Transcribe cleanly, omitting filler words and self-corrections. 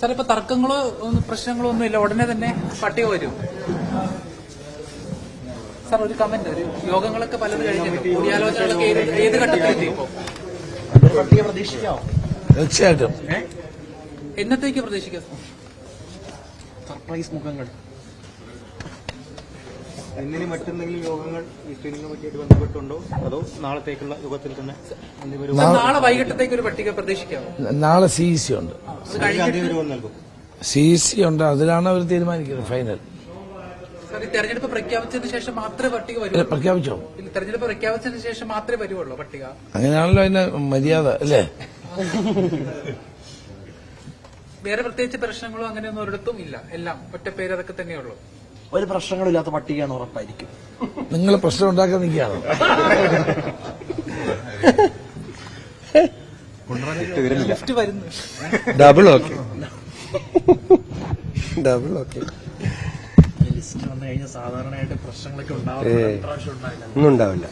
Sir, ഇപ്പൊ തർക്കങ്ങളോ പ്രശ്നങ്ങളോ ഒന്നും ഇല്ല, ഉടനെ തന്നെ പട്ടിക വരും. സാർ, ഒരു കമന്റ്, ഒരു യോഗങ്ങളൊക്കെ പലത് കഴിഞ്ഞിട്ടുണ്ട്, കൂടിയാലോചനകളൊക്കെ ഏത് ഘട്ടത്തിലെത്തി? ഇപ്പോ പട്ടിക പ്രതീക്ഷിക്കാമോ? തീർച്ചയായിട്ടും. എന്നത്തേക്ക് പ്രതീക്ഷിക്കാം? സർപ്രൈസ് മുഖങ്ങൾ. ഇന്നിനി മറ്റെന്തെങ്കിലും യോഗങ്ങൾ ഈ സ്ക്രീനിംഗ് കമ്മിറ്റിയായിട്ട് ബന്ധപ്പെട്ടുണ്ടോ, അതോ നാളത്തേക്കുള്ള യോഗത്തിൽ തന്നെ? നാളെ വൈകിട്ടത്തേക്ക് ഒരു പട്ടിക പ്രതീക്ഷിക്കാമോ? നാളെ CEC ഉണ്ട്. നൽകും. CEC ഉണ്ട്, അതിലാണ് അവർ തീരുമാനിക്കുന്നത് ഫൈനൽ. സാർ, ഈ തെരഞ്ഞെടുപ്പ് പ്രഖ്യാപിച്ചതിന് ശേഷം മാത്രമേ പട്ടിക വരൂ? പ്രഖ്യാപിച്ചോ? തെരഞ്ഞെടുപ്പ് പ്രഖ്യാപിച്ചതിന് ശേഷം മാത്രമേ വരുവുള്ളൂ പട്ടിക? അങ്ങനെയാണല്ലോ അതിന്റെ മര്യാദ, അല്ലേ? വേറെ പ്രത്യേകിച്ച് പ്രശ്നങ്ങളോ അങ്ങനെയൊന്നും ഒരിടത്തും ഇല്ല, എല്ലാം ഒറ്റ പേര്, അതൊക്കെ തന്നെയുള്ളൂ. ഒരു പ്രശ്നങ്ങളില്ലാത്ത പട്ടികയാണ് ഉറപ്പായിരിക്കും. നിങ്ങൾ പ്രശ്നം ഉണ്ടാക്കാൻ നിൽക്കുകയാണോ? ലിഫ്റ്റ് വരുന്നു. Double okay. Double okay. List വന്നു കഴിഞ്ഞാൽ സാധാരണയായിട്ട് പ്രശ്നങ്ങളൊക്കെ ഉണ്ടാവും. ഒന്നും ഉണ്ടാവില്ല.